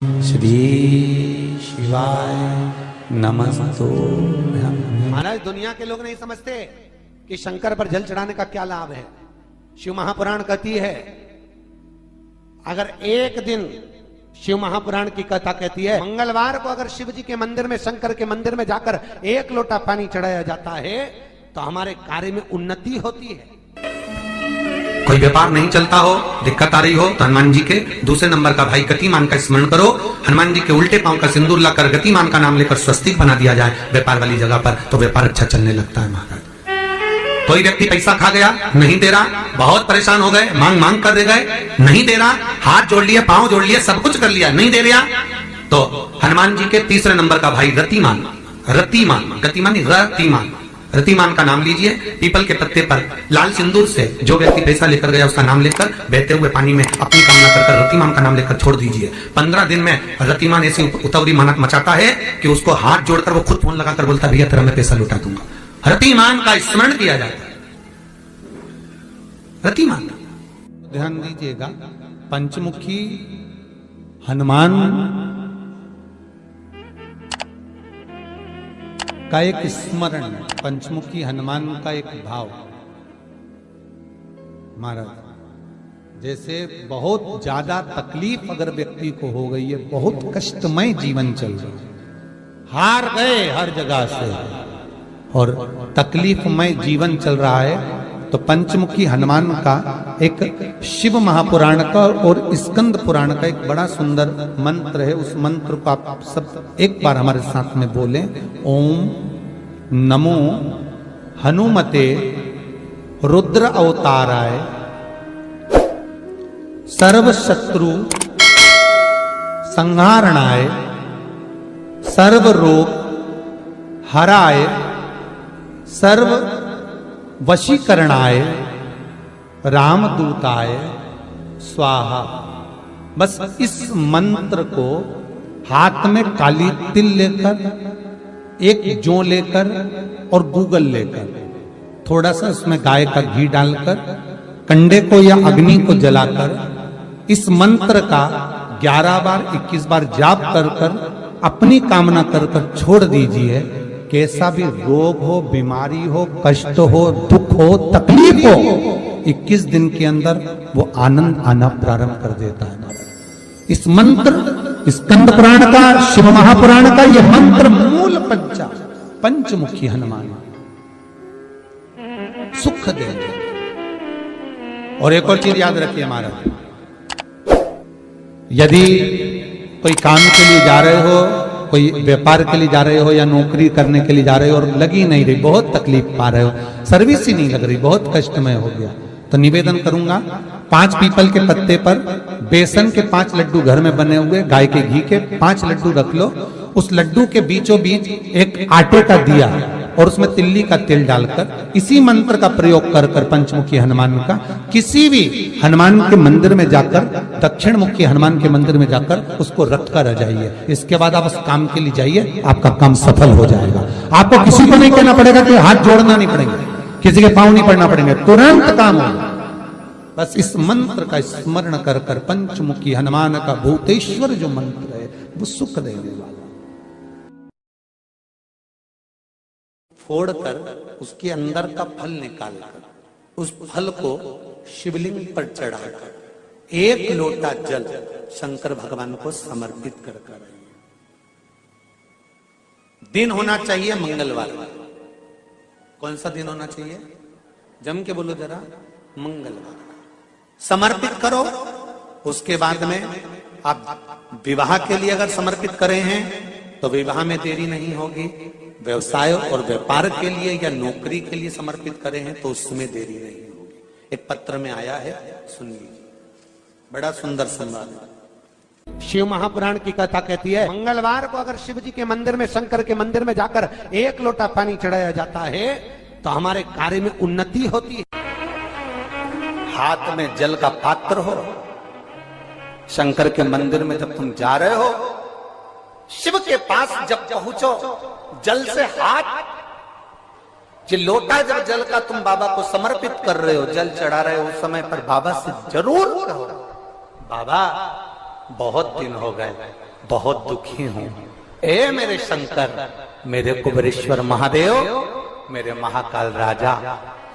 श्री शिवाय नमस्तु। महाराज दुनिया के लोग नहीं समझते कि शंकर पर जल चढ़ाने का क्या लाभ है। शिव महापुराण कहती है, अगर एक दिन शिव महापुराण की कथा कहती है, मंगलवार को अगर शिव जी के मंदिर में, शंकर के मंदिर में जाकर एक लोटा पानी चढ़ाया जाता है तो हमारे कार्य में उन्नति होती है। कोई व्यापार नहीं चलता हो, दिक्कत आ रही हो तो हनुमान जी के दूसरे नंबर का भाई गतिमान का स्मरण करो। हनुमान जी के उल्टे पांव का सिंदूर लाकर गतिमान का नाम लेकर स्वस्तिक बना दिया जाए व्यापार वाली जगह पर, तो व्यापार अच्छा चलने लगता है। महाराज कोई व्यक्ति पैसा खा गया, नहीं दे रहा, बहुत परेशान हो गए, मांग मांग कर दे गए, नहीं दे रहा, हाथ जोड़ लिए, पांव जोड़ लिए, सब कुछ कर लिया, नहीं दे रहा, तो हनुमान जी के तीसरे नंबर का भाई रतिमान, रतिमान, गतिमान रतिमान, रतिमान का नाम लीजिए। पीपल के पत्ते पर लाल सिंदूर से जो व्यक्ति पैसा लेकर गया उसका नाम लेकर बहते हुए पानी में अपनी कामना कर रतिमान का नाम लेकर छोड़ दीजिए। 15 दिन में रतिमान ऐसी उतावली मचाता है कि उसको हाथ जोड़कर वो खुद फोन लगाकर बोलता, भैया तेरा मैं पैसा लुटा दूंगा। रतिमान का स्मरण किया जाता है। रतिमान, ध्यान दीजिएगा, पंचमुखी हनुमान का एक स्मरण, पंचमुखी हनुमान का एक भाव। महाराज जैसे बहुत ज्यादा तकलीफ अगर व्यक्ति को हो गई है, बहुत कष्टमय जीवन चल रहा है, हार गए हर जगह से और तकलीफमय जीवन चल रहा है, तो पंचमुखी हनुमान का एक शिव महापुराण का और स्कंद पुराण का एक बड़ा सुंदर मंत्र है। उस मंत्र को आप सब एक बार हमारे साथ में बोलें। ओम नमो हनुमते रुद्र अवताराय सर्व शत्रु संहारणाय सर्व रोग हराय सर्व वशीकरणाय रामदूताय स्वाहा। बस इस मंत्र को हाथ में काली तिल लेकर, एक जौ लेकर और गूगल लेकर, थोड़ा सा उसमें गाय का घी डालकर, कंडे को या अग्नि को जलाकर इस मंत्र का 11 बार 21 बार जाप कर कर अपनी कामना कर कर छोड़ दीजिए। कैसा भी रोग हो, बीमारी हो, कष्ट हो, दुख हो, तकलीफ हो, 21 दिन के अंदर वो आनंद आना प्रारंभ कर देता है। इस मंत्र, स्कंद पुराण का, शिव महापुराण का यह मंत्र मूल पंचमुखी हनुमान सुख दे। और एक और चीज याद रखिए महाराज, यदि कोई काम के लिए जा रहे हो, कोई व्यापार के लिए जा रहे हो या नौकरी करने के लिए जा रहे हो और लगी नहीं रही, बहुत तकलीफ पा रहे हो, सर्विस ही नहीं लग रही, बहुत कष्टमय हो गया, तो निवेदन करूंगा 5 पीपल के पत्ते पर बेसन के 5 लड्डू घर में बने हुए, गाय के घी के 5 लड्डू रख लो। उस लड्डू के बीचों बीच एक आटे का दिया और उसमें तिल्ली का तेल डालकर इसी मंत्र का प्रयोग कर कर पंचमुखी हनुमान का किसी भी हनुमान के मंदिर में जाकर, दक्षिण मुखी हनुमान के मंदिर में जाकर उसको रख कर आ जाइए। इसके बाद आप उस काम के लिए जाइए, आपका काम सफल हो जाएगा। आपको किसी को नहीं कहना पड़ेगा कि हाथ जोड़ना नहीं पड़ेंगे, किसी के पांव नहीं पड़ना पड़ेंगे, तुरंत काम होगा। बस इस मंत्र का स्मरण कर कर पंचमुखी हनुमान का भूतेश्वर जो मंत्र है वो सुख देने वाला। फोड़कर उसके अंदर का फल निकालकर उस फल को शिवलिंग पर चढ़ाकर 1 लोटा जल शंकर भगवान को समर्पित कर कर। दिन होना चाहिए मंगलवार। कौन सा दिन होना चाहिए? जम के बोलो जरा, मंगलवार। समर्पित करो। उसके बाद में आप विवाह के लिए अगर समर्पित करें हैं तो विवाह में देरी नहीं होगी। व्यवसाय और व्यापार के लिए या नौकरी के लिए समर्पित करें हैं तो उसमें देरी नहीं होगी। एक पत्र में आया है, सुन लीजिए, बड़ा सुंदर संवाद है। शिव महापुराण की कथा कहती है, मंगलवार को अगर शिव जी के मंदिर में, शंकर के मंदिर में जाकर एक लोटा पानी चढ़ाया जाता है तो हमारे कार्य में उन्नति होती है। हाथ में जल का पात्र हो, शंकर के मंदिर में जब तुम जा रहे हो, शिव के पास जब पहुंचो, जल से हाथ, जो लोटा जब जल का तुम बाबा को समर्पित कर रहे हो, जल चढ़ा रहे हो, उस समय पर बाबा से जरूर कहो, बाबा बहुत दिन हो गए, बहुत दुखी हूं। ए मेरे शंकर, मेरे कुबेरेश्वर महादेव, मेरे महाकाल राजा,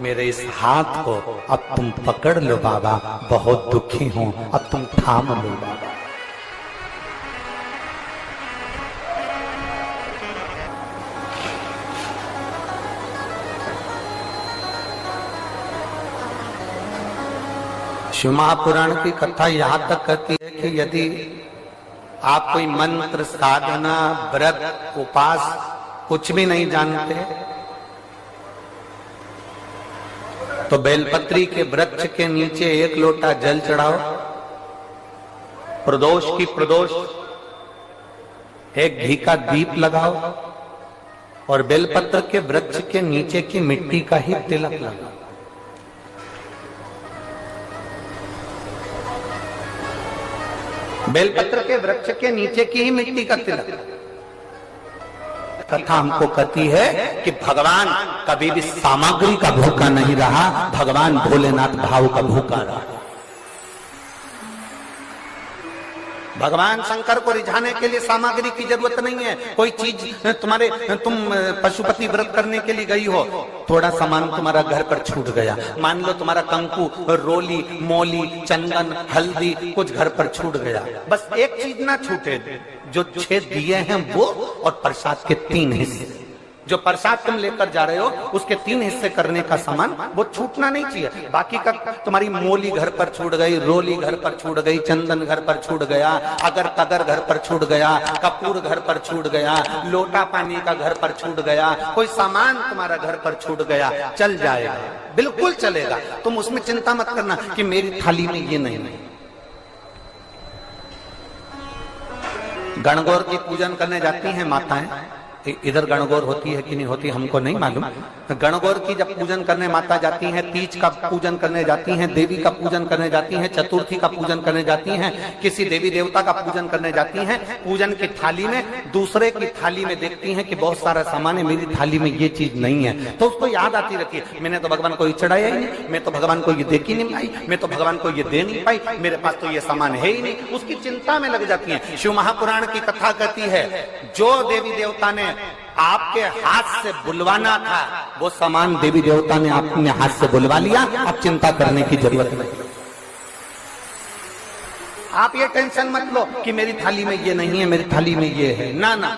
मेरे इस हाथ को अब तुम पकड़ लो बाबा, बहुत दुखी हूं, अब तुम थाम लो बाबा। शिव महापुराण की कथा यहां तक कहती है कि यदि आप कोई मंत्र, साधना, व्रत, उपास कुछ भी नहीं जानते तो बेलपत्री के वृक्ष के नीचे एक लोटा जल चढ़ाओ, प्रदोष की प्रदोष एक घी का दीप लगाओ और बेलपत्र के वृक्ष के नीचे की मिट्टी का ही तिलक लगाओ। बेलपत्र के वृक्ष के नीचे की ही मिट्टी का तिलक। कथा हमको कहती है कि भगवान कभी भी सामग्री का भूखा नहीं रहा, भगवान भोलेनाथ भाव का भूखा रहा। भगवान शंकर को रिझाने के लिए सामग्री की जरूरत नहीं है। कोई चीज तुम पशुपति व्रत करने के लिए गई हो, थोड़ा सामान तुम्हारा घर पर छूट गया, मान लो तुम्हारा कंकु, रोली, मोली, चंदन, हल्दी कुछ घर पर छूट गया, बस एक चीज ना छूटे, जो 6 दिए हैं वो और प्रसाद के 3 हिस्से। जो प्रसाद तुम लेकर जा रहे हो उसके 3 हिस्से करने का सामान वो छूटना नहीं चाहिए। बाकी का तुम्हारी मोली घर पर छूट गई, रोली घर पर छूट गई, चंदन घर पर छूट गया, अगर तगर घर पर छूट गया, कपूर घर पर छूट गया, लोटा पानी का घर पर छूट गया, कोई सामान तुम्हारा घर पर छूट गया, चल जाएगा, बिल्कुल चलेगा। तुम उसमें चिंता मत करना कि मेरी थाली में ये नहीं। गणगौर की पूजन करने जाती हैं माताएं, इधर गणगौर होती है कि नहीं होती हमको नहीं मालूम। गणगौर की जब पूजन करने माता जाती हैं, तीज का पूजन करने जाती हैं, देवी का पूजन करने जाती हैं, चतुर्थी का पूजन करने जाती हैं, किसी देवी देवता का पूजन करने जाती हैं, पूजन की थाली में दूसरे की थाली में देखती हैं कि बहुत सारा सामान है, मेरी थाली में ये चीज नहीं है, तो उसको याद आती रहती है, मैंने तो भगवान को ये चढ़ाया ही नहीं, मैं तो भगवान को ये देख ही नहीं पाई, मैं तो भगवान को ये दे नहीं पाई, मेरे पास तो ये सामान है ही नहीं, उसकी चिंता में लग जाती है। शिव महापुराण की कथा कहती है जो देवी देवता ने आपके हाथ से बुलवाना था वो सामान देवी देवता ने अपने हाथ से बुलवा लिया, अब चिंता करने की जरूरत नहीं। आप ये टेंशन मत लो कि मेरी थाली में ये नहीं है, मेरी थाली में ये है, ना ना,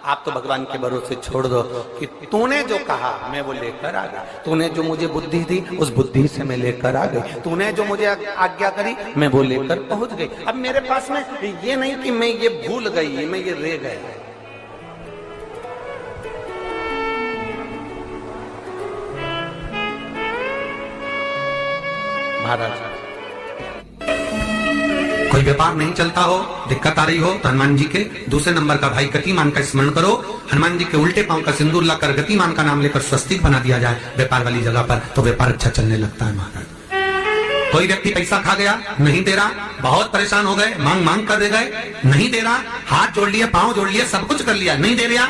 आप तो भगवान के भरोसे छोड़ दो कि तूने जो कहा मैं वो लेकर आ गया, तूने जो मुझे बुद्धि दी उस बुद्धि से मैं लेकर आ गई, तूने जो मुझे आज्ञा करी मैं वो लेकर पहुंच गई। अब मेरे पास में ये नहीं कि मैं ये भूल गई, मैं ये रह गया। महाराज कोई व्यापार नहीं चलता हो, दिक्कत आ रही हो तो हनुमान जी के दूसरे नंबर का भाई गतिमान का स्मरण करो, हनुमान जी के उल्टे पांव का सिंदूर लाकर गतिमान का नाम लेकर स्वस्तिक बना दिया जाए व्यापार वाली जगह पर, तो व्यापार अच्छा चलने लगता है। महाराज कोई व्यक्ति पैसा खा गया, नहीं दे रहा, बहुत परेशान हो गए, मांग मांग कर दे गए, नहीं दे रहा, हाथ जोड़ लिए, पांव जोड़ लिए, सब कुछ कर लिया, नहीं दे रहा,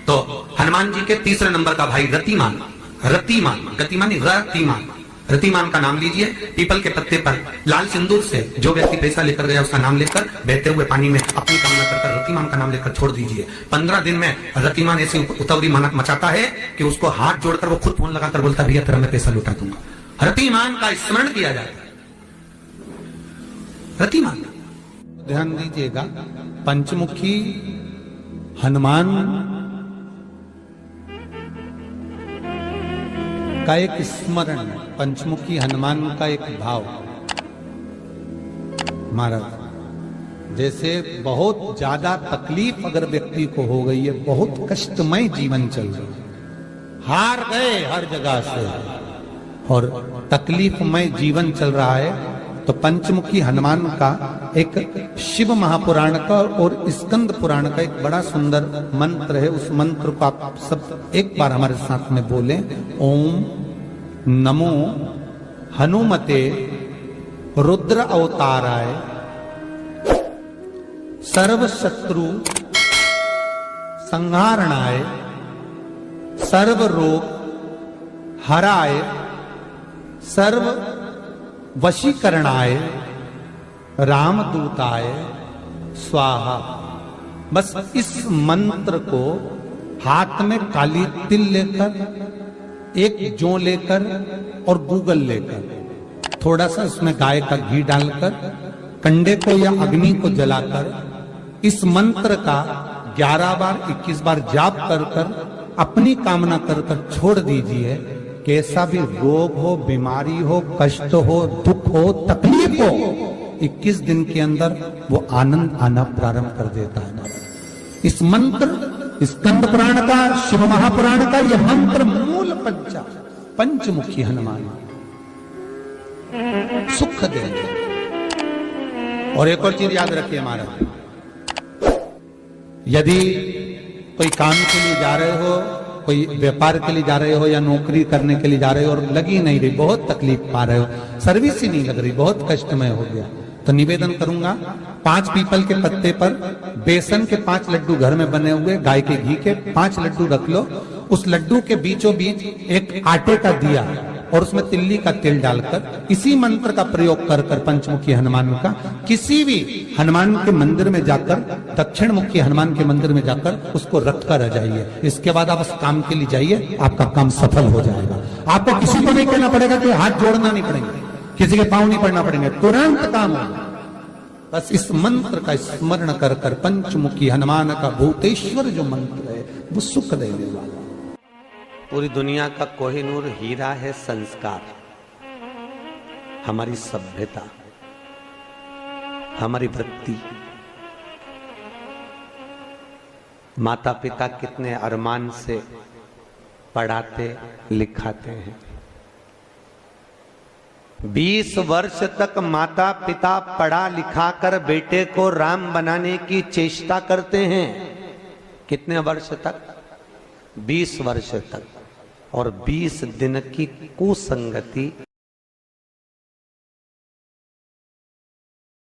तो हनुमान जी के तीसरे नंबर का भाई रतिमान, रतिमान, गतिमान रतिमान, रतिमान का नाम लीजिए, पीपल के पत्ते पर लाल सिंदूर से जो व्यक्ति पैसा लेकर गया उसका नाम लेकर बहते हुए पानी में अपनी कामना कर रतिमान का नाम लेकर छोड़ दीजिए। 15 दिन में रतिमान ऐसी उतावली मचाता है कि उसको हाथ जोड़कर वो खुद फोन लगाकर बोलता भैया तेरा मैं पैसा लौटा दूंगा। रतिमान का स्मरण किया जाता है। रतिमान, ध्यान दीजिएगा, पंचमुखी हनुमान का एक स्मरण, पंचमुखी हनुमान का एक भाव। महाराज जैसे बहुत ज्यादा तकलीफ अगर व्यक्ति को हो गई है, बहुत कष्टमय जीवन चल रहा है, हार गए हर जगह से और तकलीफमय जीवन चल रहा है, तो पंचमुखी हनुमान का एक शिव महापुराण का और स्कंद पुराण का एक बड़ा सुंदर मंत्र है। उस मंत्र को आप सब एक बार हमारे साथ में बोलें। ओम नमो हनुमते रुद्र अवताराय सर्व शत्रु संहारणाय सर्व रोग हराय सर्व वशीकरणाय रामदूताय स्वाहा। बस इस मंत्र को हाथ में काली तिल लेकर, एक जौ लेकर और गूगल लेकर, थोड़ा सा उसमें गाय का घी डालकर, कंडे को या अग्नि को जलाकर इस मंत्र का 11 बार 21 बार जाप कर कर अपनी कामना कर कर छोड़ दीजिए। कैसा भी रोग हो, बीमारी हो, कष्ट हो, दुख हो, तकलीफ हो, 21 दिन के अंदर वो आनंद आना प्रारंभ कर देता है। इस मंत्र, स्कंद पुराण का, शिव महापुराण का यह मंत्र मूल पंचमुखी हनुमान सुख देंगे। और एक और चीज याद रखिए महाराज, यदि कोई काम के लिए जा रहे हो, कोई व्यापार के लिए जा रहे हो या नौकरी करने के लिए जा रहे हो और लगी नहीं रही, बहुत तकलीफ पा रहे हो, सर्विस ही नहीं लग रही, बहुत कष्टमय हो गया, तो निवेदन करूंगा 5 पीपल के पत्ते पर बेसन के 5 लड्डू घर में बने हुए, गाय के घी के 5 लड्डू रख लो। उस लड्डू के बीचों बीच एक आटे का दिया और उसमें तिल्ली का तेल डालकर इसी मंत्र का प्रयोग कर कर पंचमुखी हनुमान का किसी भी हनुमान के मंदिर में जाकर, दक्षिण मुखी हनुमान के मंदिर में जाकर उसको रख कर आ जाइए। इसके बाद आप उस काम के लिए जाइए, आपका काम सफल हो जाएगा। आपको किसी को नहीं कहना पड़ेगा कि हाथ जोड़ना नहीं पड़ेंगे, किसी के पांव नहीं पड़ना पड़ेंगे, तुरंत काम होगा। बस इस मंत्र का स्मरण कर कर पंचमुखी हनुमान का भूतेश्वर जो मंत्र है वो सुख देने वाला। पूरी दुनिया का कोहिनूर हीरा है संस्कार, हमारी सभ्यता, हमारी वृत्ति। माता पिता कितने अरमान से पढ़ाते लिखाते हैं। 20 वर्ष तक माता पिता पढ़ा लिखा कर बेटे को राम बनाने की चेष्टा करते हैं। कितने वर्ष तक? 20 वर्ष तक। और 20 दिन की कुसंगति